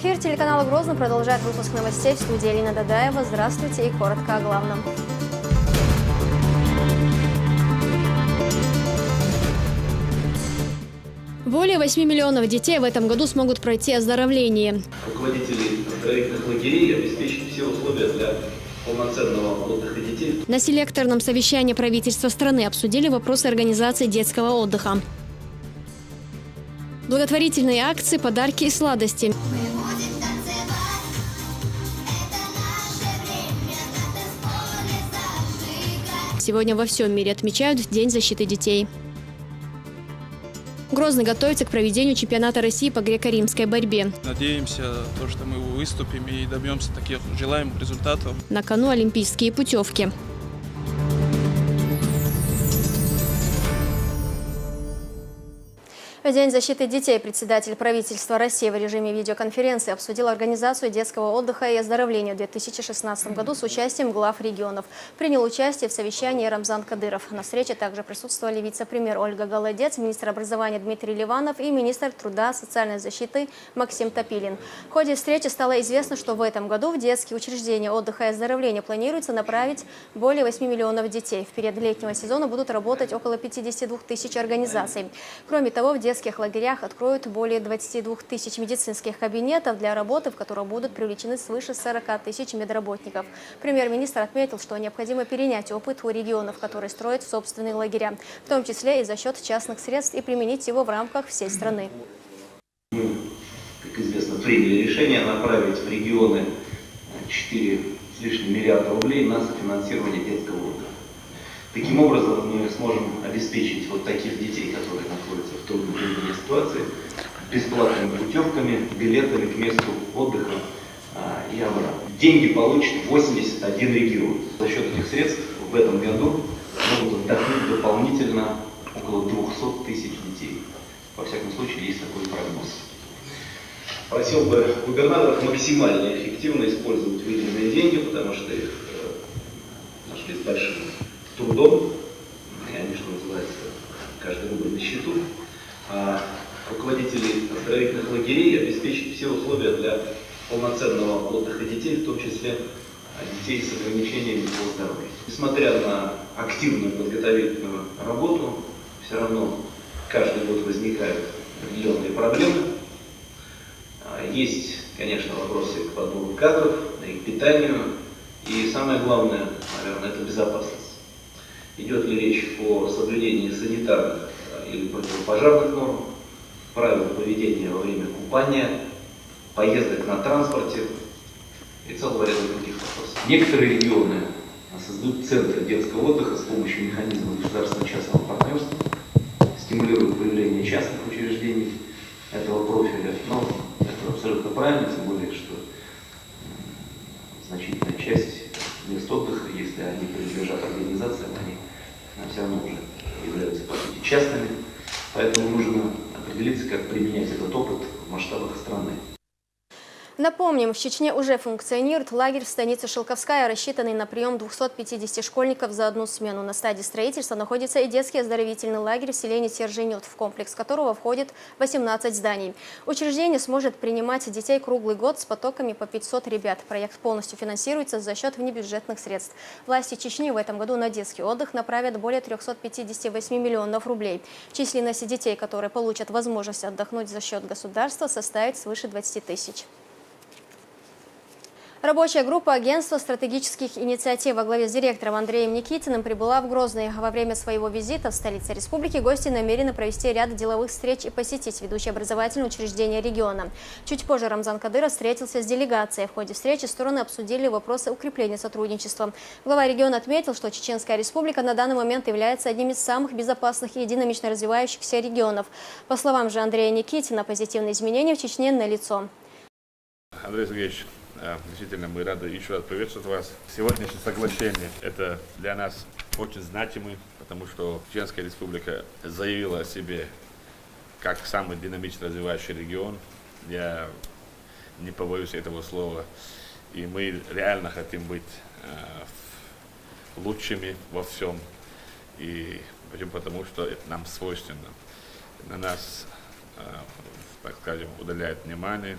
Эфир телеканала «Грозный» продолжает выпуск новостей. В студии Алина Дадаева. Здравствуйте и коротко о главном. Более 8 миллионов детей в этом году смогут пройти оздоровление. Руководители оздоровительных лагерей обеспечат все условия для полноценного отдыха детей. На селекторном совещании правительства страны обсудили вопросы организации детского отдыха. Благотворительные акции, подарки и сладости. Сегодня во всем мире отмечают День защиты детей. Грозный готовится к проведению чемпионата России по греко-римской борьбе. Надеемся, что мы выступим и добьемся таких желаемых результатов. На кону олимпийские путевки. В День защиты детей председатель правительства России в режиме видеоконференции обсудил организацию детского отдыха и оздоровления в 2016 году с участием глав регионов. Принял участие в совещании Рамзан Кадыров. На встрече также присутствовали вице-премьер Ольга Голодец, министр образования Дмитрий Ливанов и министр труда и социальной защиты Максим Топилин. В ходе встречи стало известно, что в этом году в детские учреждения отдыха и оздоровления планируется направить более 8 миллионов детей. В период летнего сезона будут работать около 52 тысяч организаций. Кроме того, в детских лагерях откроют более 22 тысяч медицинских кабинетов для работы, в которые будут привлечены свыше 40 тысяч медработников. Премьер-министр отметил, что необходимо перенять опыт у регионов, которые строят собственные лагеря, в том числе и за счет частных средств, и применить его в рамках всей страны. Мы, как известно, приняли решение направить в регионы 4 с лишним миллиарда рублей на софинансирование детского отдыха. Таким образом, мы сможем обеспечить вот таких детей, которые находятся в трудной жизненной ситуации, бесплатными путевками, билетами к месту отдыха и обратно. Деньги получит 81 регион. За счет этих средств в этом году могут отдохнуть дополнительно около 200 тысяч детей. Во всяком случае, есть такой прогноз. Просил бы губернаторов максимально эффективно использовать выделенные деньги, потому что их нашли с большим трудом, и они, что называется, каждый рубль на счету. Руководители оздоровительных лагерей обеспечат все условия для полноценного отдыха детей, в том числе детей с ограничениями по здоровью. Несмотря на активную подготовительную работу, все равно каждый год возникают определенные проблемы. Есть, конечно, вопросы к подбору кадров, и к питанию, и самое главное, наверное, это безопасность. Идет ли речь о соблюдении санитарных или противопожарных норм, правил поведения во время купания, поездок на транспорте и целого ряда других вопросов. Некоторые регионы создают центры детского отдыха с помощью механизмов государственно-частного партнерства, стимулируют появление частных учреждений этого профиля. Но это абсолютно правильно, тем более, что значительная часть мест отдыха, если они принадлежат организациям, они все равно уже являются, по сути, частными. Поэтому нужно определиться, как применять этот опыт в масштабах страны. Напомним, в Чечне уже функционирует лагерь в станице Шелковская, рассчитанный на прием 250 школьников за одну смену. На стадии строительства находится и детский оздоровительный лагерь в селении Серженют, в комплекс которого входит 18 зданий. Учреждение сможет принимать детей круглый год с потоками по 500 ребят. Проект полностью финансируется за счет внебюджетных средств. Власти Чечни в этом году на детский отдых направят более 358 миллионов рублей. Численность детей, которые получат возможность отдохнуть за счет государства, составит свыше 20 тысяч. Рабочая группа агентства стратегических инициатив во главе с директором Андреем Никитиным прибыла в Грозный. Во время своего визита в столице республики гости намерены провести ряд деловых встреч и посетить ведущие образовательные учреждения региона. Чуть позже Рамзан Кадыров встретился с делегацией. В ходе встречи стороны обсудили вопросы укрепления сотрудничества. Глава региона отметил, что Чеченская республика на данный момент является одним из самых безопасных и динамично развивающихся регионов. По словам же Андрея Никитина, позитивные изменения в Чечне налицо. Андрей Сергеевич, действительно, мы рады еще раз приветствовать вас. Сегодняшнее соглашение – это для нас очень значимый, потому что Чеченская республика заявила о себе как самый динамично развивающий регион. Я не побоюсь этого слова. И мы реально хотим быть лучшими во всем. И почему? Потому что это нам свойственно. На нас, так скажем, уделяет внимание.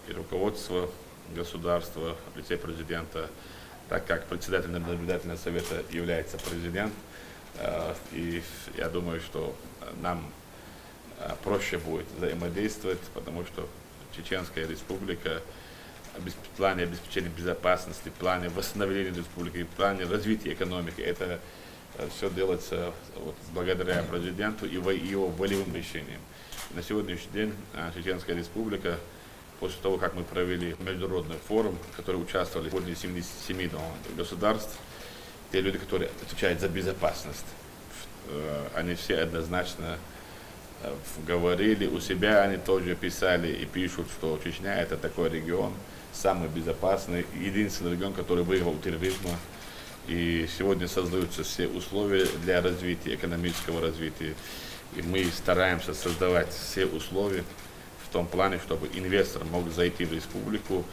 и руководство государства в лице президента, так как председателем наблюдательного совета является президент. И я думаю, что нам проще будет взаимодействовать, потому что Чеченская Республика в плане обеспечения безопасности, в плане восстановления республики, в плане развития экономики, это все делается вот благодаря президенту и его волевым решениям. На сегодняшний день Чеченская Республика, после того, как мы провели международный форум, в котором участвовали более 77 государств, те люди, которые отвечают за безопасность, они все однозначно говорили у себя, они тоже писали и пишут, что Чечня — это такой регион, самый безопасный, единственный регион, который выиграл у терроризма. И сегодня создаются все условия для развития, экономического развития. И мы стараемся создавать все условия в том плане, чтобы инвестор мог зайти в республику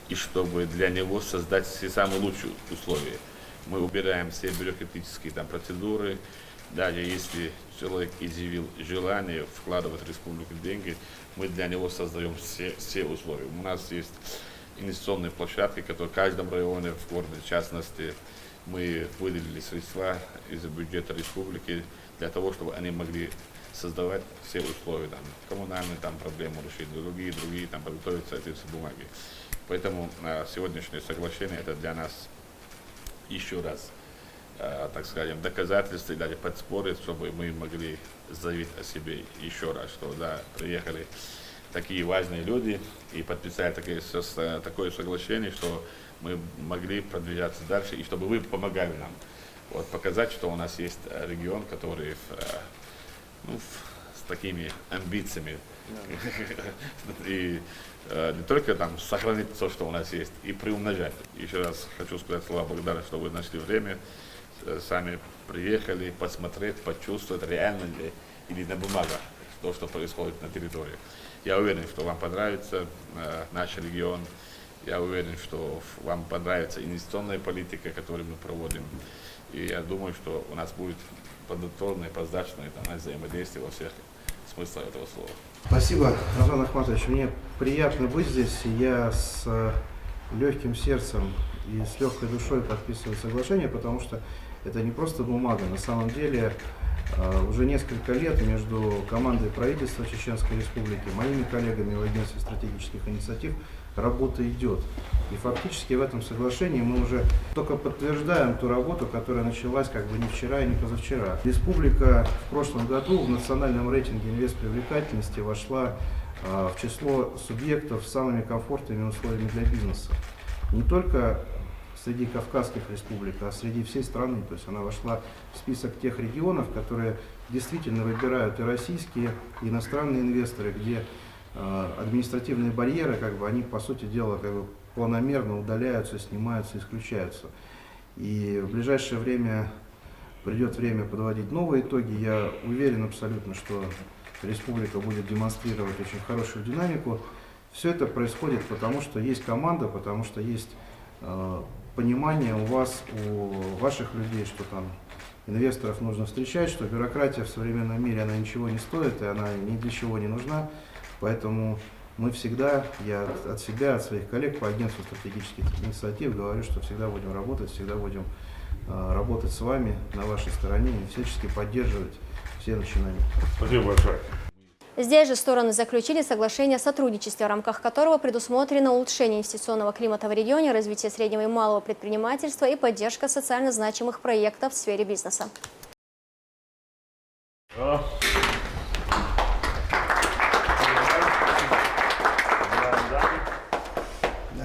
и чтобы для него создать все самые лучшие условия. Мы убираем все бюрократические процедуры. Даже если человек изъявил желание вкладывать в республику деньги, мы для него создаем все условия. У нас есть инвестиционные площадки, которые в каждом районе, в городе в частности, мы выделили средства из бюджета республики для того, чтобы они могли создавать все условия, коммунальные проблемы решить, другие подготовить соответственно бумаги. Поэтому сегодняшнее соглашение — это для нас еще раз, так скажем, доказательство и даже подспорье, чтобы мы могли заявить о себе еще раз, что да, приехали такие важные люди и подписали такое соглашение, что мы могли продвигаться дальше и чтобы вы помогали нам. Вот, показать, что у нас есть регион, который с такими амбициями. И не только сохранить то, что у нас есть, и приумножать. Еще раз хочу сказать слова благодарности, что вы нашли время, сами приехали посмотреть, почувствовать, реально ли или на бумагах то, что происходит на территории. Я уверен, что вам понравится наш регион. Я уверен, что вам понравится инвестиционная политика, которую мы проводим. И я думаю, что у нас будет плодотворное, прозрачное взаимодействие во всех смыслах этого слова. Спасибо, Рамзан Ахматович. Мне приятно быть здесь. Я с легким сердцем и с легкой душой подписываю соглашение, потому что это не просто бумага. На самом деле уже несколько лет между командой правительства Чеченской Республики, моими коллегами в Агентстве стратегических инициатив работа идет. И фактически в этом соглашении мы уже только подтверждаем ту работу, которая началась не вчера и не позавчера. Республика в прошлом году в национальном рейтинге инвестпривлекательности вошла в число субъектов с самыми комфортными условиями для бизнеса. Не только среди Кавказских республик, а среди всей страны. То есть она вошла в список тех регионов, которые действительно выбирают и российские, и иностранные инвесторы, где административные барьеры, они, по сути дела, планомерно удаляются, снимаются, исключаются. И в ближайшее время придет время подводить новые итоги. Я уверен абсолютно, что республика будет демонстрировать очень хорошую динамику. Все это происходит потому, что есть команда, потому что есть понимание у вас, у ваших людей, что инвесторов нужно встречать, что бюрократия в современном мире, она ничего не стоит, и она ни для чего не нужна. Поэтому мы всегда, я от себя, от своих коллег по агентству стратегических инициатив говорю, что всегда будем работать с вами на вашей стороне и всячески поддерживать все начинания. Спасибо большое. Здесь же стороны заключили соглашение о сотрудничестве, в рамках которого предусмотрено улучшение инвестиционного климата в регионе, развитие среднего и малого предпринимательства и поддержка социально значимых проектов в сфере бизнеса.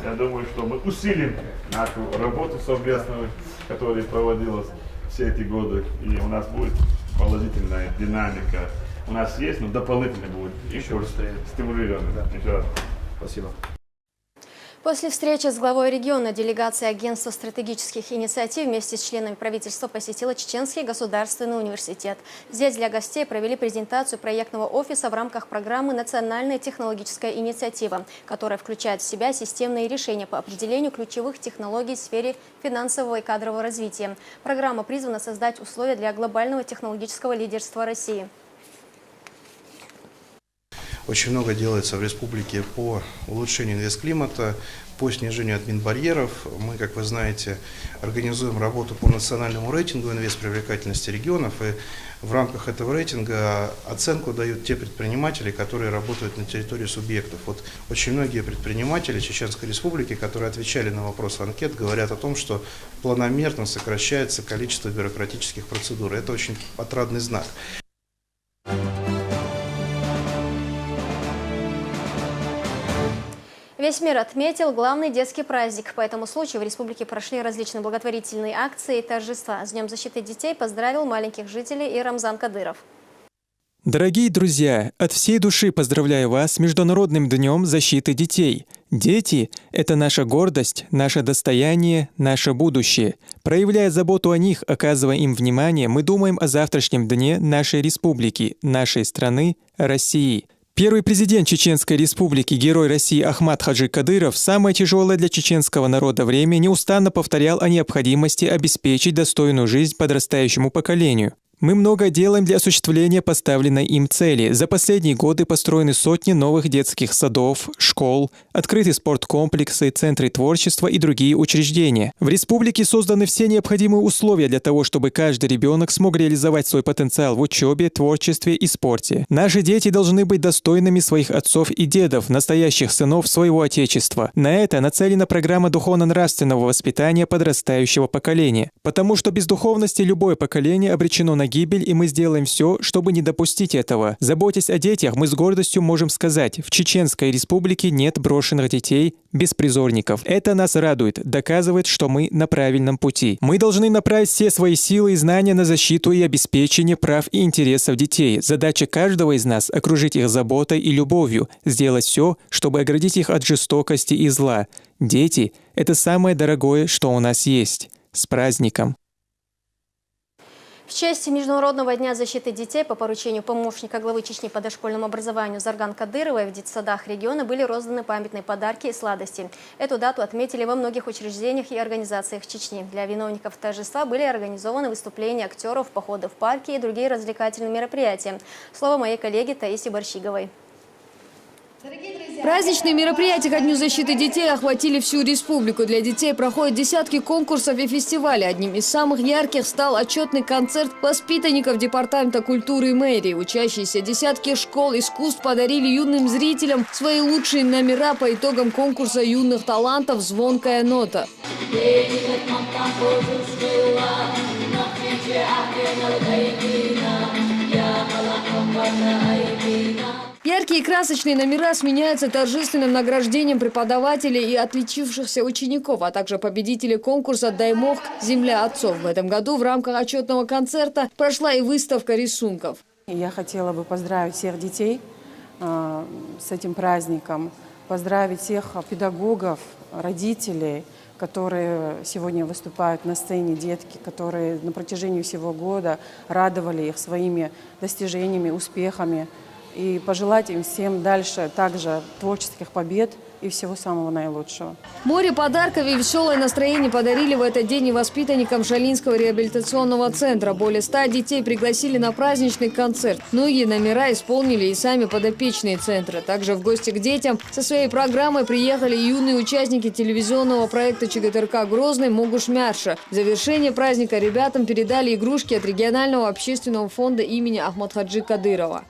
Я думаю, что мы усилим нашу работу совместную, которая проводилась все эти годы, и у нас будет положительная динамика. У нас есть, но дополнительно будет еще быстрее стимулировано. Да. Еще раз. Спасибо. После встречи с главой региона делегация Агентства стратегических инициатив вместе с членами правительства посетила Чеченский государственный университет. Здесь для гостей провели презентацию проектного офиса в рамках программы «Национальная технологическая инициатива», которая включает в себя системные решения по определению ключевых технологий в сфере финансового и кадрового развития. Программа призвана создать условия для глобального технологического лидерства России. Очень много делается в республике по улучшению инвестклимата, по снижению админбарьеров. Мы, как вы знаете, организуем работу по национальному рейтингу инвестпривлекательности регионов, и в рамках этого рейтинга оценку дают те предприниматели, которые работают на территории субъектов. Вот очень многие предприниматели Чеченской Республики, которые отвечали на вопросы анкет, говорят о том, что планомерно сокращается количество бюрократических процедур. Это очень отрадный знак. Весь мир отметил главный детский праздник. По этому случаю в республике прошли различные благотворительные акции и торжества. С Днем защиты детей поздравил маленьких жителей и Рамзан Кадыров. Дорогие друзья, от всей души поздравляю вас с Международным днем защиты детей. Дети – это наша гордость, наше достояние, наше будущее. Проявляя заботу о них, оказывая им внимание, мы думаем о завтрашнем дне нашей республики, нашей страны, России. Первый президент Чеченской Республики, герой России Ахмад Хаджи Кадыров в самое тяжелое для чеченского народа время неустанно повторял о необходимости обеспечить достойную жизнь подрастающему поколению. Мы много делаем для осуществления поставленной им цели. За последние годы построены сотни новых детских садов, школ, открыты спорткомплексы, центры творчества и другие учреждения. В республике созданы все необходимые условия для того, чтобы каждый ребенок смог реализовать свой потенциал в учебе, творчестве и спорте. Наши дети должны быть достойными своих отцов и дедов, настоящих сынов своего Отечества. На это нацелена программа духовно-нравственного воспитания подрастающего поколения. Потому что без духовности любое поколение обречено на гибель, и мы сделаем все, чтобы не допустить этого. Заботясь о детях, мы с гордостью можем сказать, в Чеченской Республике нет брошенных детей, беспризорников. Это нас радует, доказывает, что мы на правильном пути. Мы должны направить все свои силы и знания на защиту и обеспечение прав и интересов детей. Задача каждого из нас – окружить их заботой и любовью, сделать все, чтобы оградить их от жестокости и зла. Дети – это самое дорогое, что у нас есть. С праздником! В честь Международного дня защиты детей по поручению помощника главы Чечни по дошкольному образованию Зарган Кадыровой в детсадах региона были розданы памятные подарки и сладости. Эту дату отметили во многих учреждениях и организациях Чечни. Для виновников торжества были организованы выступления актеров, походы в парки и другие развлекательные мероприятия. Слово моей коллеге Таисе Борщиговой. Праздничные мероприятия ко Дню защиты детей охватили всю республику. Для детей проходят десятки конкурсов и фестивалей. Одним из самых ярких стал отчетный концерт воспитанников Департамента культуры и мэрии. Учащиеся десятки школ искусств подарили юным зрителям свои лучшие номера по итогам конкурса юных талантов «Звонкая нота». Яркие и красочные номера сменяются торжественным награждением преподавателей и отличившихся учеников, а также победителей конкурса «Даймох. Земля отцов». В этом году в рамках отчетного концерта прошла и выставка рисунков. Я хотела бы поздравить всех детей с этим праздником, поздравить всех педагогов, родителей, которые сегодня выступают на сцене, детки, которые на протяжении всего года радовали их своими достижениями, успехами. И пожелать им всем дальше также творческих побед и всего самого наилучшего. Море подарков и веселое настроение подарили в этот день и воспитанникам Шалинского реабилитационного центра. Более 100 детей пригласили на праздничный концерт. Многие номера исполнили и сами подопечные центра. Также в гости к детям со своей программой приехали юные участники телевизионного проекта ЧГТРК «Грозный» Могушмярша. В завершение праздника ребятам передали игрушки от регионального общественного фонда имени Ахмадхаджи Кадырова.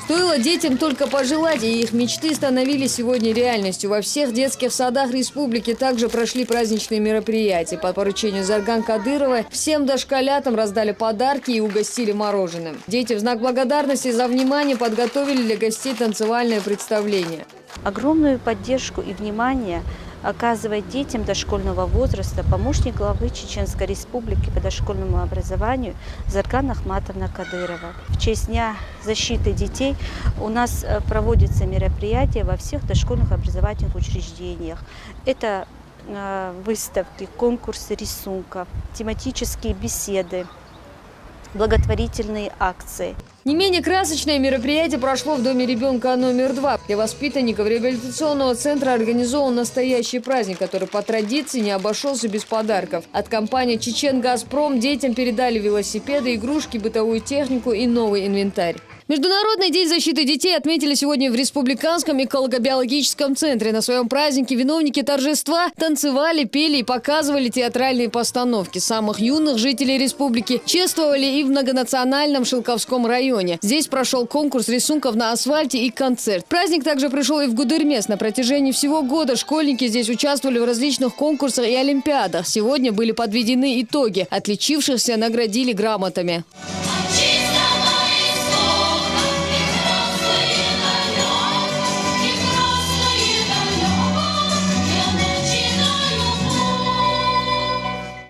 Стоило детям только пожелать, и их мечты становились сегодня реальностью. Во всех детских садах республики также прошли праздничные мероприятия. По поручению Зарган Кадыровой всем дошколятам раздали подарки и угостили мороженым. Дети в знак благодарности за внимание подготовили для гостей танцевальное представление. Огромную поддержку и внимание оказывает детям дошкольного возраста помощник главы Чеченской Республики по дошкольному образованию Зарган Ахматовна Кадырова. В честь Дня защиты детей у нас проводятся мероприятия во всех дошкольных образовательных учреждениях. Это выставки, конкурсы рисунков, тематические беседы, благотворительные акции. Не менее красочное мероприятие прошло в Доме ребенка номер 2. Для воспитанников реабилитационного центра организован настоящий праздник, который по традиции не обошелся без подарков. От компании «Чечен-Газпром» детям передали велосипеды, игрушки, бытовую технику и новый инвентарь. Международный день защиты детей отметили сегодня в Республиканском эколого-биологическом центре. На своем празднике виновники торжества танцевали, пели и показывали театральные постановки. Самых юных жителей республики чествовали и в многонациональном Шелковском районе. Здесь прошел конкурс рисунков на асфальте и концерт. Праздник также пришел и в Гудермес. На протяжении всего года школьники здесь участвовали в различных конкурсах и олимпиадах. Сегодня были подведены итоги. Отличившихся наградили грамотами.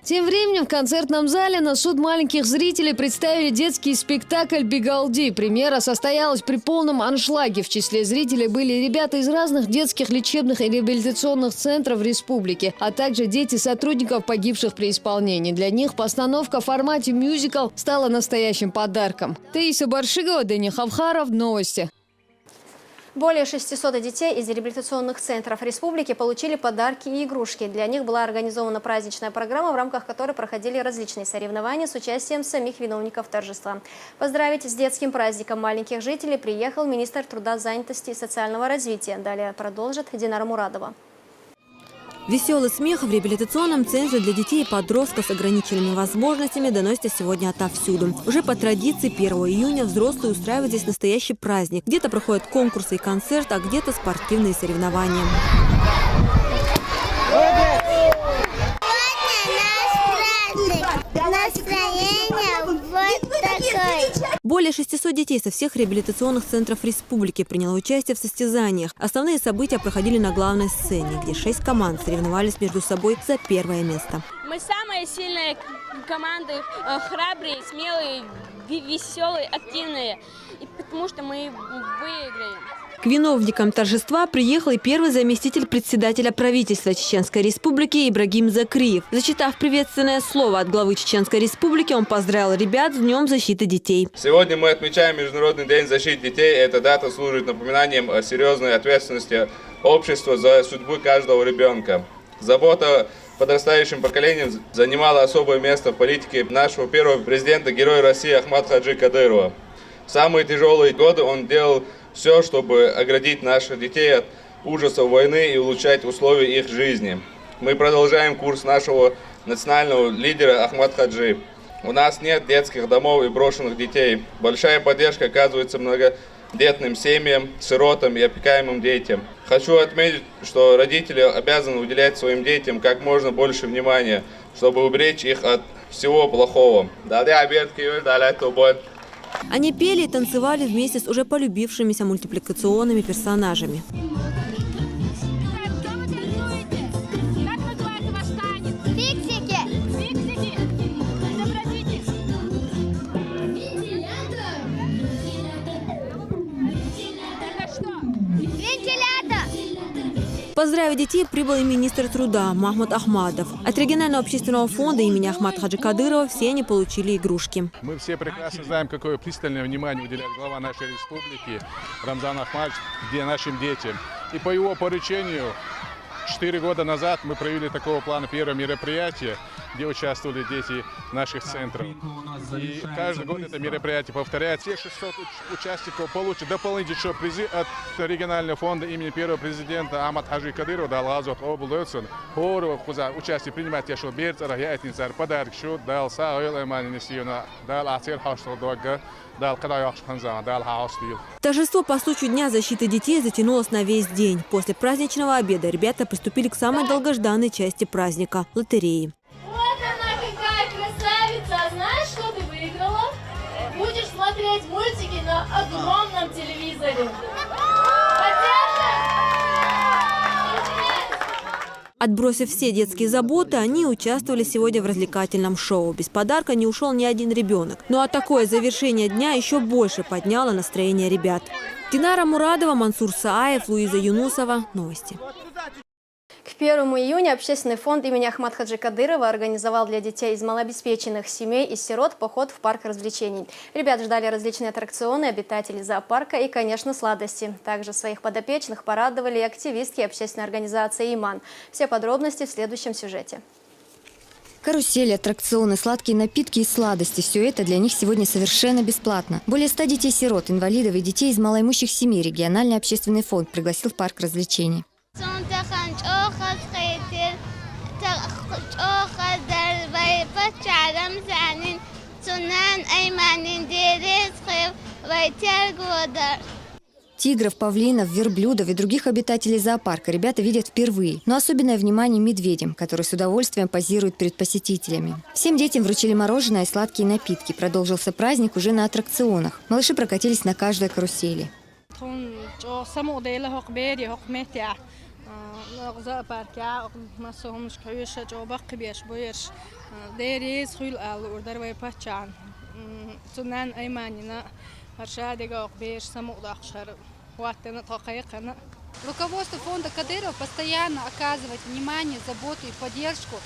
Тем временем в концертном зале на суд маленьких зрителей представили детский спектакль «Бигалди». Премьера состоялась при полном аншлаге. В числе зрителей были ребята из разных детских лечебных и реабилитационных центров республики, а также дети сотрудников, погибших при исполнении. Для них постановка в формате мюзикл стала настоящим подарком. Таиса Баршигова, Дэни Хавхаров. Новости. Более 600 детей из реабилитационных центров республики получили подарки и игрушки. Для них была организована праздничная программа, в рамках которой проходили различные соревнования с участием самих виновников торжества. Поздравить с детским праздником маленьких жителей приехал министр труда, занятости и социального развития. Далее продолжит Динара Мурадова. Веселый смех в реабилитационном центре для детей и подростков с ограниченными возможностями доносится сегодня отовсюду. Уже по традиции 1 июня взрослые устраивают здесь настоящий праздник. Где-то проходят конкурсы и концерт, а где-то спортивные соревнования. Более 600 детей со всех реабилитационных центров республики приняло участие в состязаниях. Основные события проходили на главной сцене, где 6 команд соревновались между собой за первое место. Мы самые сильные команды, храбрые, смелые, веселые, активные, и потому что мы выиграем. К виновникам торжества приехал и первый заместитель председателя правительства Чеченской Республики Ибрагим Закриев. Зачитав приветственное слово от главы Чеченской Республики, он поздравил ребят с Днем защиты детей. Сегодня мы отмечаем Международный день защиты детей. Эта дата служит напоминанием о серьезной ответственности общества за судьбу каждого ребенка. Забота подрастающим поколением занимала особое место в политике нашего первого президента, героя России Ахмата Хаджи Кадырова. В самые тяжелые годы он делал все, чтобы оградить наших детей от ужасов войны и улучшать условия их жизни. Мы продолжаем курс нашего национального лидера Ахмата Хаджи. У нас нет детских домов и брошенных детей. Большая поддержка оказывается многодетным семьям, сиротам и опекаемым детям. Хочу отметить, что родители обязаны уделять своим детям как можно больше внимания, чтобы уберечь их от всего плохого. Они пели и танцевали вместе с уже полюбившимися мультипликационными персонажами. Поздравить детей прибыл и министр труда Махмуд Ахмадов. От регионального общественного фонда имени Ахмата Хаджи Кадырова все они получили игрушки. Мы все прекрасно знаем, какое пристальное внимание уделяет глава нашей республики Рамзан Ахмадович нашим детям. И по его поручению 4 года назад мы провели такого плана первое мероприятие, где участвовали дети наших центров. И каждый год это мероприятие повторяется. Все 600 участников получат дополнительные призы от регионального фонда имени первого президента Ахмата Хаджи Кадырова. Участие принимать еще подарок, дал Торжество по случаю Дня защиты детей затянулось на весь день. После праздничного обеда ребята приступили к самой долгожданной части праздника – лотереи. Вот она какая красавица! Знаешь, что ты выиграла? Будешь смотреть мультики на огромном телевизоре. Отбросив все детские заботы, они участвовали сегодня в развлекательном шоу. Без подарка не ушел ни один ребенок. Ну а такое завершение дня еще больше подняло настроение ребят. Динара Мурадова, Мансур Сааев, Луиза Юнусова. Новости. К 1 июня общественный фонд имени Ахмата Хаджи Кадырова организовал для детей из малообеспеченных семей и сирот поход в парк развлечений. Ребят ждали различные аттракционы, обитатели зоопарка и, конечно, сладости. Также своих подопечных порадовали и активистки общественной организации «Иман». Все подробности в следующем сюжете. Карусели, аттракционы, сладкие напитки и сладости – все это для них сегодня совершенно бесплатно. Более 100 детей-сирот, инвалидов и детей из малоимущих семей региональный общественный фонд пригласил в парк развлечений. Тигров, павлинов, верблюдов и других обитателей зоопарка ребята видят впервые. Но особенное внимание медведям, которые с удовольствием позируют перед посетителями. Всем детям вручили мороженое и сладкие напитки. Продолжился праздник уже на аттракционах. Малыши прокатились на каждой карусели. Руководство фонда Кадырова постоянно оказывает внимание, заботу и поддержку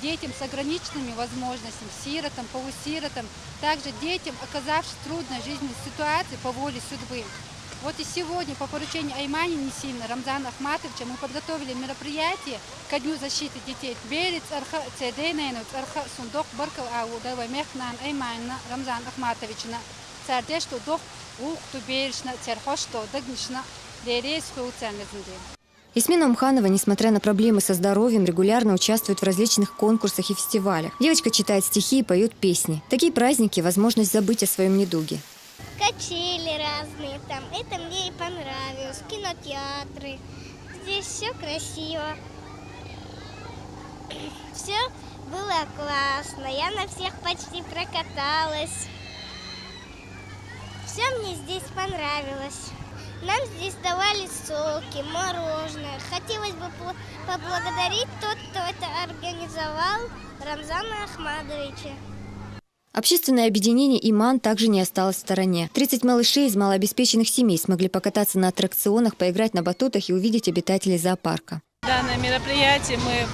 детям с ограниченными возможностями, сиротам, полусиротам, также детям, оказавшимся в трудной жизненной ситуации по воле судьбы. Вот и сегодня по поручению Аймани Несимна Рамзана Ахматовича мы подготовили мероприятие ко Дню защиты детей. Берец арха цедейненут арха сундук баркал аудава мехнан Аймани Рамзан Ахматовична. Цардешто дох ухту беречна церхошто дагнишна дерейскую ценезнди. Ясмина Умханова, несмотря на проблемы со здоровьем, регулярно участвует в различных конкурсах и фестивалях. Девочка читает стихи и поет песни. Такие праздники – возможность забыть о своем недуге. Качели разные там, это мне и понравилось, кинотеатры, здесь все красиво, все было классно, я на всех почти прокаталась, все мне здесь понравилось. Нам здесь давали соки, мороженое. Хотелось бы поблагодарить тот, кто это организовал, Рамзана Ахмадовича. Общественное объединение «Иман» также не осталось в стороне. 30 малышей из малообеспеченных семей смогли покататься на аттракционах, поиграть на батутах и увидеть обитателей зоопарка. Данное мероприятие мы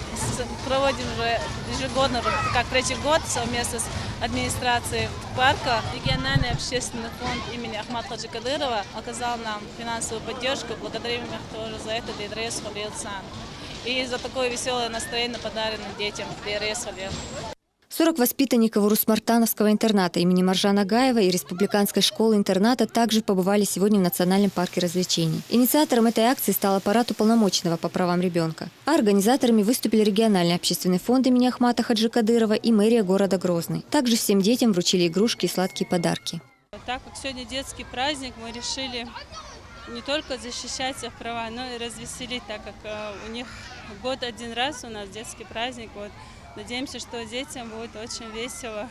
проводим уже ежегодно, как третий год, совместно с администрацией парка. Региональный общественный фонд имени Ахмата Хаджи Кадырова оказал нам финансовую поддержку. Благодарим их тоже за это, Дейдрес Халилсан. И за такое веселое настроение, подаренное детям Дейдрес Халил. 40 воспитанников Урус-Мартановского интерната имени Маржана Агаева и республиканской школы-интерната также побывали сегодня в Национальном парке развлечений. Инициатором этой акции стал аппарат уполномоченного по правам ребенка. А организаторами выступили региональный общественный фонд имени Ахмата Хаджи Кадырова и мэрия города Грозный. Также всем детям вручили игрушки и сладкие подарки. Так как сегодня детский праздник, мы решили не только защищать их права, но и развеселить, так как у них год один раз у нас детский праздник. Вот. Надеемся, что детям будет очень весело.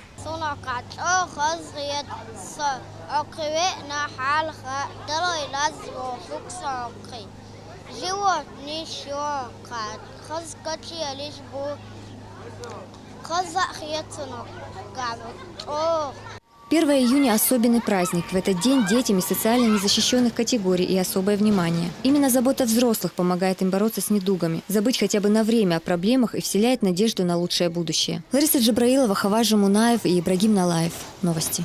«1 июня – особенный праздник. В этот день детям из социально незащищенных категорий и особое внимание. Именно забота взрослых помогает им бороться с недугами, забыть хотя бы на время о проблемах и вселяет надежду на лучшее будущее». Лариса Джабраилова, Хаважа Мунаев и Ибрагим Налаев. Новости.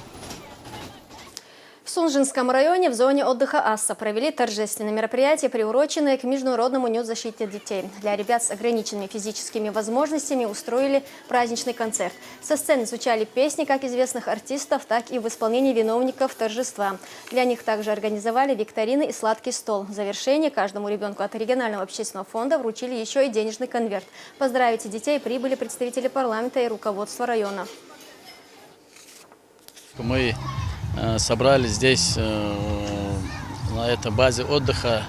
В Сунжинском районе в зоне отдыха Асса провели торжественное мероприятие, приуроченное к Международному дню защиты детей. Для ребят с ограниченными физическими возможностями устроили праздничный концерт. Со сцены звучали песни как известных артистов, так и в исполнении виновников торжества. Для них также организовали викторины и сладкий стол. В завершение каждому ребенку от регионального общественного фонда вручили еще и денежный конверт. Поздравить детей прибыли представители парламента и руководства района. Мы собрали здесь, на этой базе отдыха,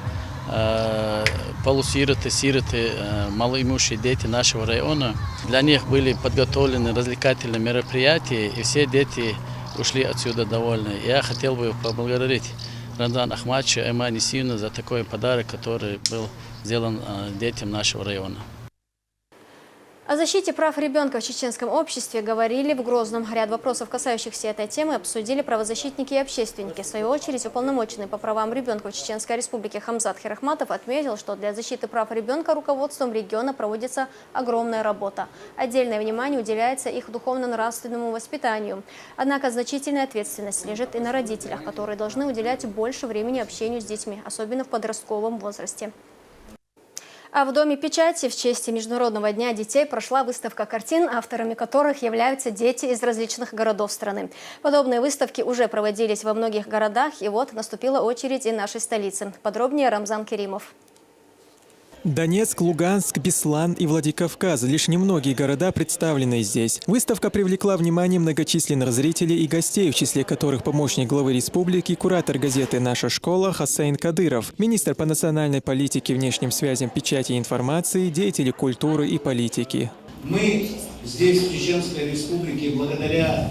полусироты, сироты, малоимущие дети нашего района. Для них были подготовлены развлекательные мероприятия, и все дети ушли отсюда довольны. Я хотел бы поблагодарить Рамзана Ахматовича Аймани Несимну за такой подарок, который был сделан детям нашего района. О защите прав ребенка в чеченском обществе говорили в Грозном. Ряд вопросов, касающихся этой темы, обсудили правозащитники и общественники. В свою очередь, уполномоченный по правам ребенка в Чеченской Республике Хамзат Хирахматов отметил, что для защиты прав ребенка руководством региона проводится огромная работа. Отдельное внимание уделяется их духовно-нравственному воспитанию. Однако значительная ответственность лежит и на родителях, которые должны уделять больше времени общению с детьми, особенно в подростковом возрасте. А в Доме печати в честь Международного дня детей прошла выставка картин, авторами которых являются дети из различных городов страны. Подобные выставки уже проводились во многих городах, и вот наступила очередь и нашей столицы. Подробнее Рамзан Керимов. Донецк, Луганск, Беслан и Владикавказ – лишь немногие города, представленные здесь. Выставка привлекла внимание многочисленных зрителей и гостей, в числе которых помощник главы республики, куратор газеты «Наша школа» Хосейн Кадыров, министр по национальной политике, внешним связям, печати и информации, деятели культуры и политики. Мы здесь, в Чеченской Республике, благодаря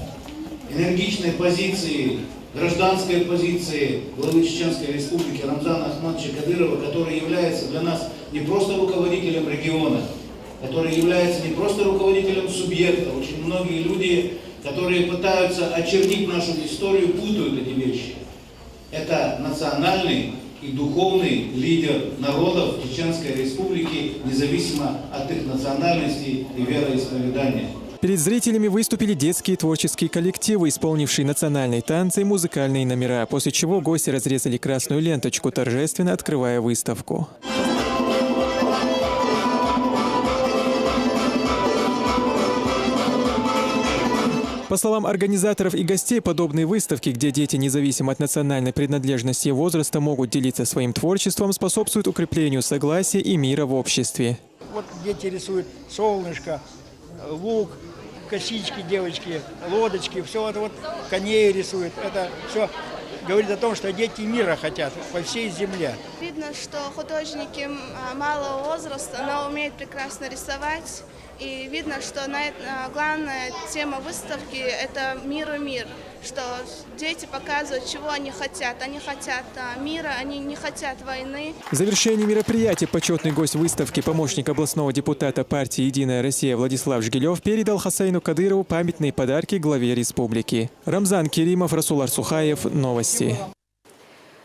энергичной позиции, гражданской позиции главы Чеченской Республики Рамзана Ахматовича Кадырова, который является для нас не просто руководителем региона, который является не просто руководителем субъекта. Очень многие люди, которые пытаются очернить нашу историю, путают эти вещи. Это национальный и духовный лидер народов Чеченской Республики, независимо от их национальности и вероисповедания. Перед зрителями выступили детские творческие коллективы, исполнившие национальные танцы и музыкальные номера, после чего гости разрезали красную ленточку, торжественно открывая выставку. По словам организаторов и гостей, подобные выставки, где дети, независимо от национальной принадлежности и возраста, могут делиться своим творчеством, способствуют укреплению согласия и мира в обществе. Вот дети рисуют солнышко, лук, косички девочки, лодочки, все это вот коней рисуют. Это все говорит о том, что дети мира хотят по всей земле. Видно, что художники малого возраста, но умеют прекрасно рисовать. И видно, что главная тема выставки – это «Мир и мир», что дети показывают, чего они хотят. Они хотят мира, они не хотят войны. В завершении мероприятия почетный гость выставки, помощник областного депутата партии «Единая Россия» Владислав Жгилев передал Хосейну Кадырову памятные подарки главе республики. Рамзан Керимов, Расул Арсухаев. Новости.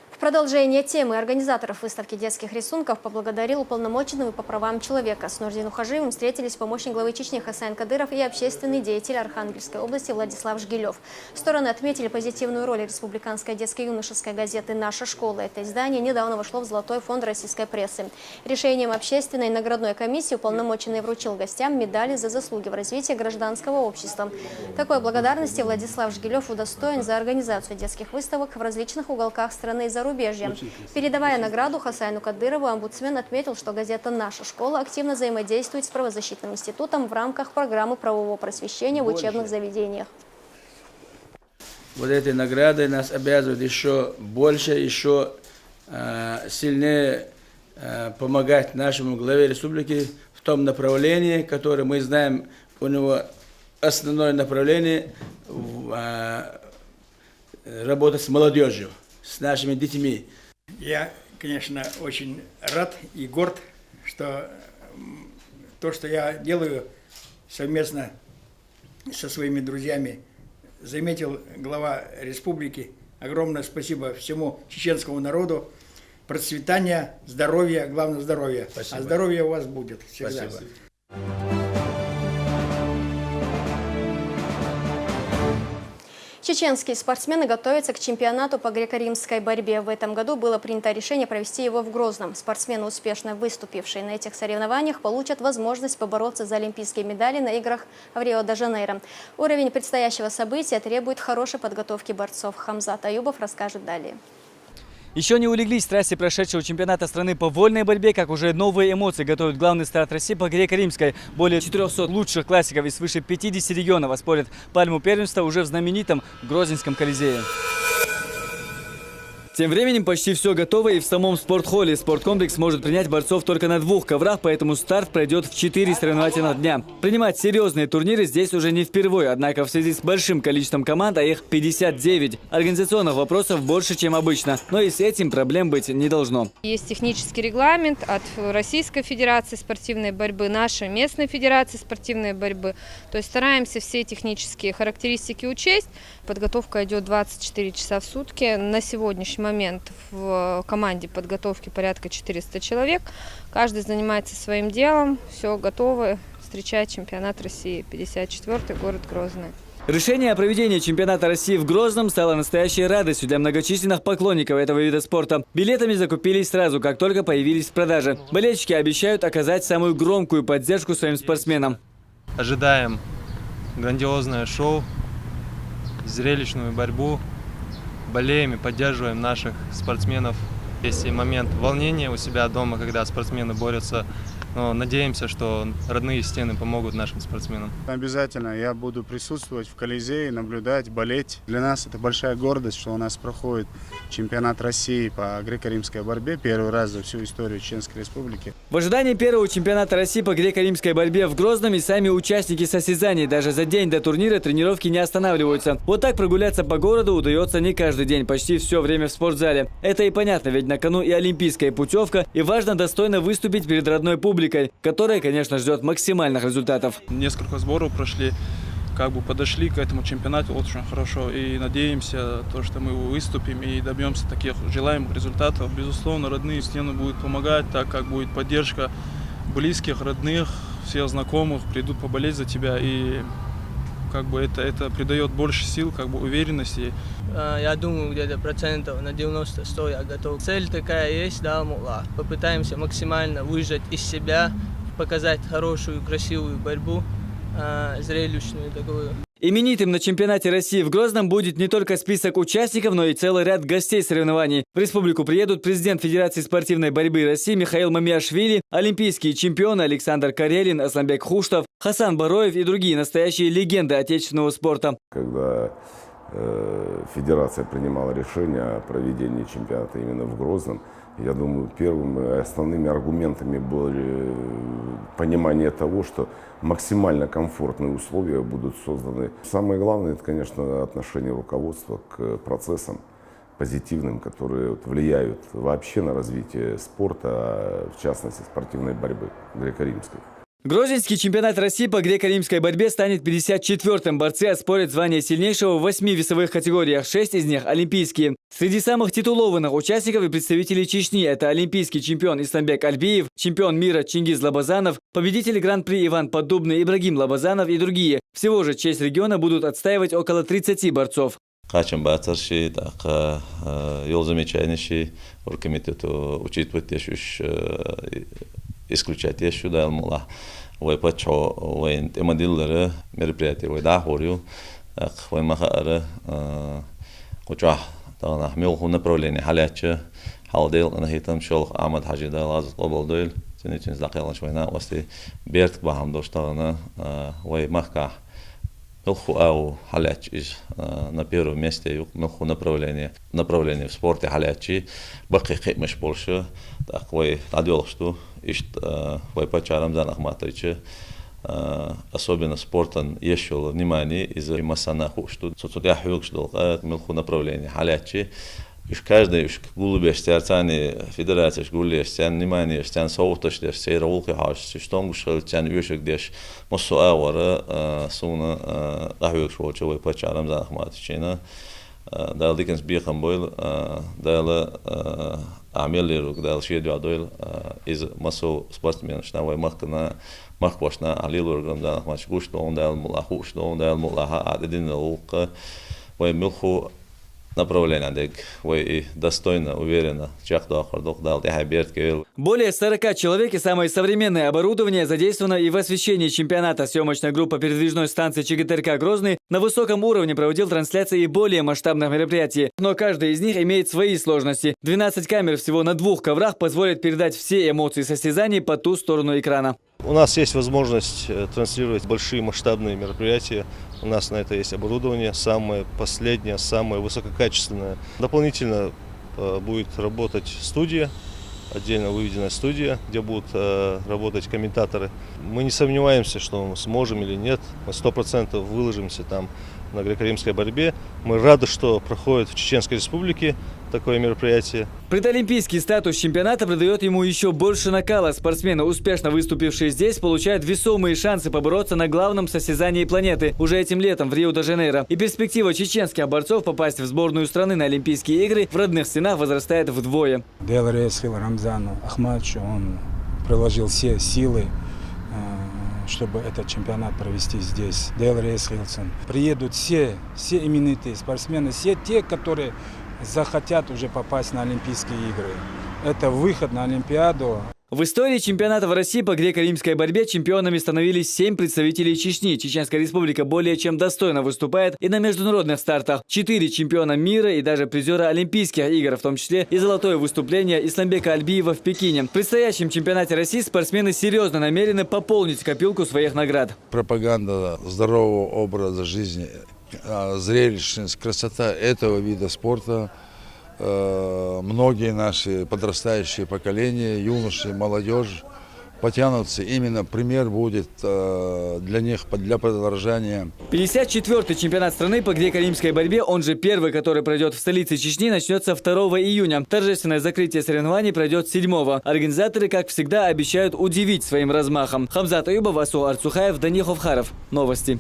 В продолжение темы организаторов выставки детских рисунков поблагодарил уполномоченного по правам человека. С Нурдин Ухажиевым встретились помощник главы Чечни Хосейн Кадыров и общественный деятель Архангельской области Владислав Жгилев. Стороны отметили позитивную роль республиканской детско-юношеской газеты «Наша школа». Это издание недавно вошло в Золотой фонд российской прессы. Решением общественной наградной комиссии уполномоченный вручил гостям медали за заслуги в развитии гражданского общества. Такой благодарности Владислав Жгилев удостоен за организацию детских выставок в различных уголках страны и зарубежья. Передавая награду Хосейну Кадырову, омбудсмен отметил, что газета «Наша школа» активно взаимодействует с правозащитным институтом в рамках программы правового просвещения в учебных заведениях. Вот этой наградой нас обязывают еще больше, еще сильнее помогать нашему главе республики в том направлении, которое мы знаем, у него основное направление работа с молодежью, с нашими детьми. Я, конечно, очень рад и горд, что то, что я делаю совместно со своими друзьями, заметил глава республики. Огромное спасибо всему чеченскому народу. Процветания, здоровья, главное здоровья. Спасибо. А здоровье у вас будет всегда. Спасибо. Чеченские спортсмены готовятся к чемпионату по греко-римской борьбе. В этом году было принято решение провести его в Грозном. Спортсмены, успешно выступившие на этих соревнованиях, получат возможность побороться за олимпийские медали на играх в Рио-де-Жанейро. Уровень предстоящего события требует хорошей подготовки борцов. Хамзат Аюбов расскажет далее. Еще не улеглись страсти прошедшего чемпионата страны по вольной борьбе, как уже новые эмоции готовит главный старт России по греко-римской. Более 400 лучших классиков из свыше 50 регионов оспорят пальму первенства уже в знаменитом Грозненском Колизее. Тем временем почти все готово и в самом спортхолле. Спорткомплекс может принять борцов только на 2 коврах, поэтому старт пройдет в 4 соревновательных дня. Принимать серьезные турниры здесь уже не впервые, однако в связи с большим количеством команд, а их 59, организационных вопросов больше, чем обычно. Но и с этим проблем быть не должно. Есть технический регламент от Российской Федерации спортивной борьбы, нашей местной Федерации спортивной борьбы. То есть стараемся все технические характеристики учесть. Подготовка идет 24 часа в сутки. На сегодняшний момент в команде подготовки порядка 400 человек. Каждый занимается своим делом. Все готово встречать чемпионат России. 54-й город Грозный. Решение о проведении чемпионата России в Грозном стало настоящей радостью для многочисленных поклонников этого вида спорта. Билетами закупились сразу, как только появились в продаже. Болельщики обещают оказать самую громкую поддержку своим спортсменам. Ожидаем грандиозное шоу, зрелищную борьбу. Болеем и поддерживаем наших спортсменов. Есть и момент волнения у себя дома, когда спортсмены борются. Но надеемся, что родные стены помогут нашим спортсменам. Обязательно я буду присутствовать в Колизее, наблюдать, болеть. Для нас это большая гордость, что у нас проходит чемпионат России по греко-римской борьбе. Первый раз за всю историю Чеченской Республики. В ожидании первого чемпионата России по греко-римской борьбе в Грозном и сами участники состязаний даже за день до турнира тренировки не останавливаются. Вот так прогуляться по городу удается не каждый день, почти все время в спортзале. Это и понятно, ведь на кону и олимпийская путевка, и важно достойно выступить перед родной публикой, которая, конечно, ждет максимальных результатов. Несколько сборов прошли, подошли к этому чемпионату очень хорошо и надеемся, что мы выступим и добьемся таких желаемых результатов. Безусловно, родные стены будут помогать, так как будет поддержка близких, родных, всех знакомых, придут поболеть за тебя, и это придает больше сил, уверенности. Я думаю, где-то процентов на 90-100 я готов. Цель такая есть, да, мула. Попытаемся максимально выжать из себя, показать хорошую, красивую борьбу, зрелищную такую. Именитым на чемпионате России в Грозном будет не только список участников, но и целый ряд гостей соревнований. В республику приедут президент Федерации спортивной борьбы России Михаил Мамиашвили, олимпийские чемпионы Александр Карелин, Асламбек Хуштов, Хасан Бароев и другие настоящие легенды отечественного спорта. Когда Федерация принимала решение о проведении чемпионата именно в Грозном, я думаю, первыми и основными аргументами были понимание того, что максимально комфортные условия будут созданы. Самое главное, это, конечно, отношение руководства к процессам позитивным, которые влияют вообще на развитие спорта, а в частности спортивной борьбы греко-римской. Грозненский чемпионат России по греко-римской борьбе станет 54-м. Борцы оспорят звание сильнейшего в 8 весовых категориях, 6 из них – олимпийские. Среди самых титулованных участников и представителей Чечни – это олимпийский чемпион Исламбек Альбиев, чемпион мира Чингиз Лабазанов, победитель Гран-при Иван Поддубный Ибрагим Лабазанов и другие. Всего же честь региона будут отстаивать около 30 борцов. Качем бацарши, так замечательный оргкомитету учитывать исключать еще да мула, почему темадиллеры мероприятия дахорю, махары, куча, так мелкое направление халяче, халдел, на этом шел Ахмад Хаджида Лазат Обалдойл, сенечен закял швейна, власти берт бахам доштагана, махка. Мелху ау халяч на первом месте, мелху направление в спорте халячи, баки хитмеш больше, так надел что, по Рамзан Ахматовича, особенно спортом еще внимание из-за масанаху, что соцсетях что мелху направление халячи. Каждый голубь стяцани федерация голубь стян внимание стян соутош деш сейролки хаш что гушел стян вешек деш мосо авара суна ахук шолчовой пачарам за Ахматовича дал дикенс бихам бойл дал амеллерук дал шедю дойл из мосо спортсмен штавой махкана махквашна алилургам за Ахматович гушто он дал мулаху что он дал мулаха адедин лука милху направление, достойно, уверенно. Более 40 человек и самое современное оборудование задействовано и в освещении чемпионата. Съемочная группа передвижной станции ЧГТРК «Грозный» на высоком уровне проводил трансляции и более масштабных мероприятий. Но каждая из них имеет свои сложности. 12 камер всего на 2 коврах позволят передать все эмоции состязаний по ту сторону экрана. У нас есть возможность транслировать большие масштабные мероприятия. У нас на это есть оборудование, самое последнее, самое высококачественное. Дополнительно будет работать студия, отдельно выведенная студия, где будут работать комментаторы. Мы не сомневаемся, что мы сможем или нет. Мы 100% выложимся там на греко-римской борьбе. Мы рады, что проходит в Чеченской Республике такое мероприятие. Предолимпийский статус чемпионата придает ему еще больше накала. Спортсмены, успешно выступившие здесь, получают весомые шансы побороться на главном состязании планеты уже этим летом в Рио-де-Жанейро. И перспектива чеченских борцов попасть в сборную страны на Олимпийские игры в родных стенах возрастает вдвое. Дейл Рейсхил Рамзану Ахмадовичу, он приложил все силы, чтобы этот чемпионат провести здесь. Дейл Рейсхилсон. Приедут все именитые спортсмены, все те, которые захотят уже попасть на Олимпийские игры. Это выход на Олимпиаду. В истории чемпионата в России по греко-римской борьбе чемпионами становились 7 представителей Чечни. Чеченская республика более чем достойно выступает и на международных стартах. 4 чемпиона мира и даже призера Олимпийских игр, в том числе и золотое выступление Исламбека Альбиева в Пекине. В предстоящем чемпионате России спортсмены серьезно намерены пополнить копилку своих наград. Пропаганда здорового образа жизни, зрелищность, красота этого вида спорта. Многие наши подрастающие поколения, юноши, молодежь потянутся. Именно пример будет для них, для подражания. 54-й чемпионат страны по греко-римской борьбе, он же первый, который пройдет в столице Чечни, начнется 2 июня. Торжественное закрытие соревнований пройдет 7-го. Организаторы, как всегда, обещают удивить своим размахом. Хамзат Аюбов, Асу Арцухаев, Данил Ховхаров. Новости.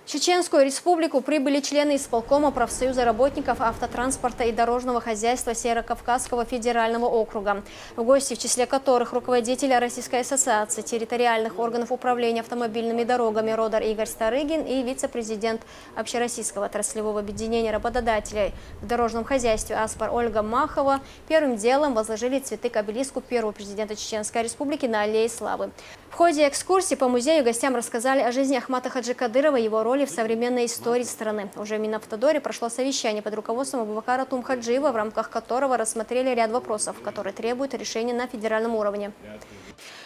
В Чеченскую республику прибыли члены исполкома профсоюза работников автотранспорта и дорожного хозяйства Северо-Кавказского федерального округа. В гости, в числе которых руководители Российской ассоциации территориальных органов управления автомобильными дорогами Родар Игорь Старыгин и вице-президент Общероссийского отраслевого объединения работодателей в дорожном хозяйстве Аспар Ольга Махова первым делом возложили цветы к обелиску первого президента Чеченской республики на Аллее Славы. В ходе экскурсии по музею гостям рассказали о жизни Ахмата Хаджи Кадырова и его роли в современной истории страны. Уже в Минавтодоре прошло совещание под руководством Абубакара Тумхаджиева, в рамках которого рассмотрели ряд вопросов, которые требуют решения на федеральном уровне.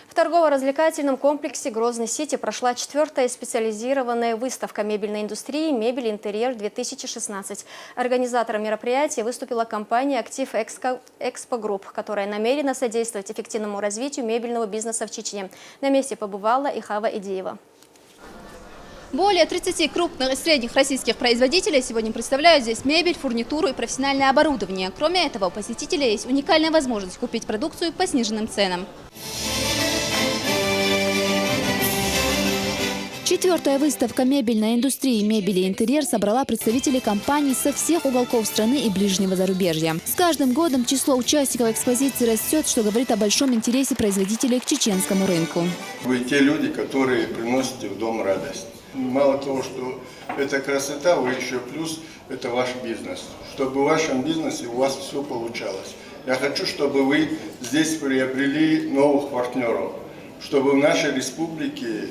В торгово-развлекательном комплексе «Грозный-Сити» прошла 4-я специализированная выставка мебельной индустрии «Мебель Интерьер-2016». Организатором мероприятия выступила компания «Актив Экспо Групп», которая намерена содействовать эффективному развитию мебельного бизнеса в Чечне. На месте побывала и Хава Идиева. Более 30 крупных и средних российских производителей сегодня представляют здесь мебель, фурнитуру и профессиональное оборудование. Кроме этого, у посетителей есть уникальная возможность купить продукцию по сниженным ценам. 4-я выставка мебельной индустрии «Мебель и интерьер» собрала представителей компаний со всех уголков страны и ближнего зарубежья. С каждым годом число участников экспозиции растет, что говорит о большом интересе производителей к чеченскому рынку. Вы те люди, которые приносите в дом радость. Мало того, что это красота, вы еще плюс это ваш бизнес. Чтобы в вашем бизнесе у вас все получалось. Я хочу, чтобы вы здесь приобрели новых партнеров, чтобы в нашей республике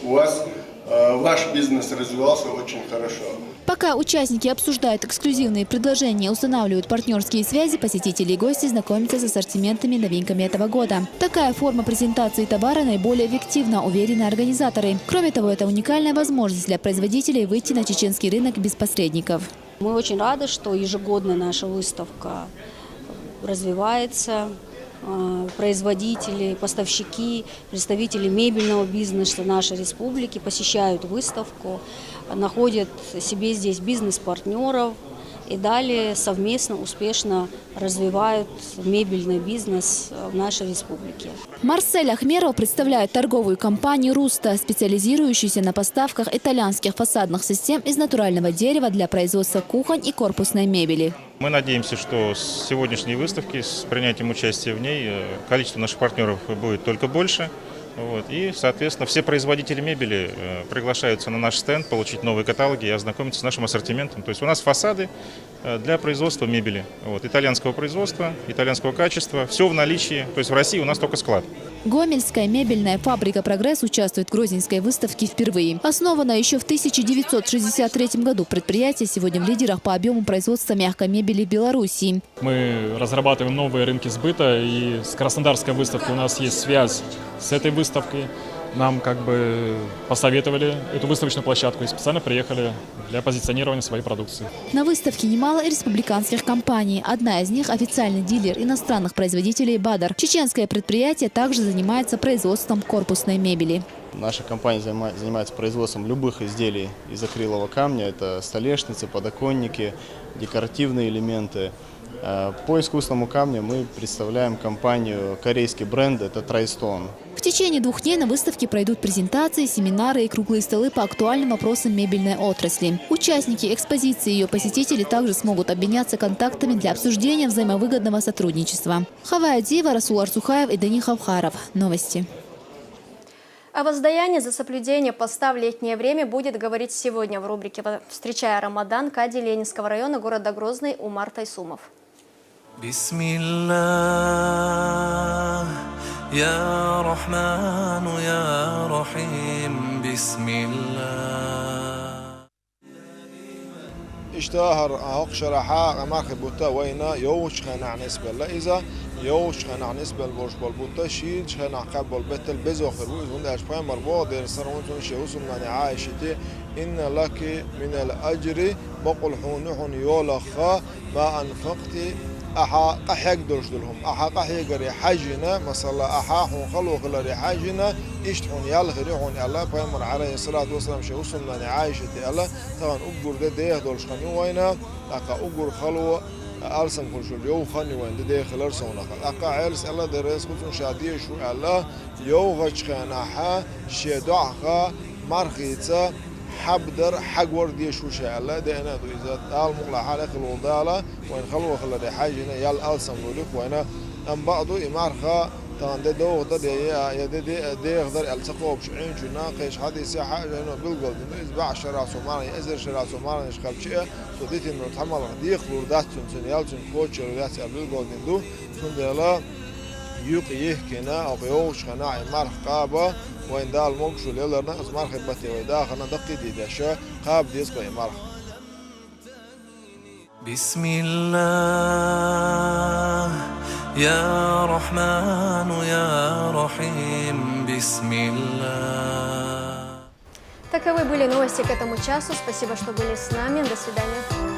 у вас ваш бизнес развивался очень хорошо. Пока участники обсуждают эксклюзивные предложения, устанавливают партнерские связи, посетители и гости знакомятся с ассортиментами и новинками этого года. Такая форма презентации товара наиболее эффективна, уверены организаторы. Кроме того, это уникальная возможность для производителей выйти на чеченский рынок без посредников. Мы очень рады, что ежегодно наша выставка развивается. Производители, поставщики, представители мебельного бизнеса нашей республики посещают выставку, находят себе здесь бизнес-партнеров и далее совместно успешно развивают мебельный бизнес в нашей республике. Марсель Ахмеров представляет торговую компанию «Руста», специализирующуюся на поставках итальянских фасадных систем из натурального дерева для производства кухонь и корпусной мебели. Мы надеемся, что с сегодняшней выставки, с принятием участия в ней, количество наших партнеров будет только больше. И, соответственно, все производители мебели приглашаются на наш стенд получить новые каталоги и ознакомиться с нашим ассортиментом. То есть у нас фасады для производства мебели. Итальянского производства, итальянского качества. Все в наличии. То есть в России у нас только склад. Гомельская мебельная фабрика «Прогресс» участвует в Грозненской выставке впервые. Основана еще в 1963 году, предприятие сегодня в лидерах по объему производства мягкой мебели в Белоруссии. Мы разрабатываем новые рынки сбыта, и с Краснодарской выставкой у нас есть связь с этой выставкой. нам как бы посоветовали эту выставочную площадку и специально приехали для позиционирования своей продукции. На выставке немало республиканских компаний. Одна из них – официальный дилер иностранных производителей «Бадар». Чеченское предприятие также занимается производством корпусной мебели. Наша компания занимается производством любых изделий из акрилового камня. Это столешницы, подоконники, декоративные элементы. По искусственному камню мы представляем компанию, корейский бренд, это Tri-Stone. В течение 2 дней на выставке пройдут презентации, семинары и круглые столы по актуальным вопросам мебельной отрасли. Участники экспозиции и ее посетители также смогут обменяться контактами для обсуждения взаимовыгодного сотрудничества. Хавая Дива, Расул Арсухаев и Дани Хавхаров. Новости. О воздаянии за соблюдение поста в летнее время будет говорить сегодня в рубрике «Встречая Рамадан» кади Ленинского района города Грозный Умар Тайсумов. Бисмилlah, я Рахману, я Рахим, бисмилlah. اشتهر هاق شرحا ما خبوتا وينا يوش خنا نسبة لا إذا يوش خنا نسبة البرش بالبوتا شيل خنا قبل بتل بزوخر ويزون أشباه مربوط در سرونتون شهوس من عايشتي إن لك من الأجر بقول حون يولخا ما أنفقتي أحا قحيق درش دلهم أحا قحيق ري حاجنا مثلا أحا حون خلو خلا ري حاجنا إشتحون يالغ ريحون الله بيمر عليه الصلاة والسلام شهوس من عايشتي الله طبعا أقول ده دولش خني وينا أقا أقول خلو أرسم كل شو يو خني وين ده خلر سونا أقا عيلس الله درس خصوصا شادية شو الله يو غش خنا حا شدعها مرخيتة حبدر حق وردي شو شاء الله ده أنا دو إذا تعال مقلع حالك الوضالة وين خلوا خلا ده حاجنا يال ألسم ولك وينا أم بعضو إمارخا طبعا ده دو غدر يا ده يقدر التقوا بشعين شو ناقش هذه ساحة إنه بالقلب إنه إزبع شراع سوماري إزر شراع سوماري نشخب شيء صديت إنه تحمل غديق لوردات تنسن يال تن كوتش لوردات بالقلب إنه سندلا يقيه كنا أو يوش خنا إمارخ قابة وين دال مقشو ليلرنا إزمار خبتي ويدا خنا دقي دي دشة قاب ديس بإمارخ. بسم الله يا رحمن يا رحيم بسم الله. Таковы были новости к этому часу. Спасибо, что были с нами. До свидания.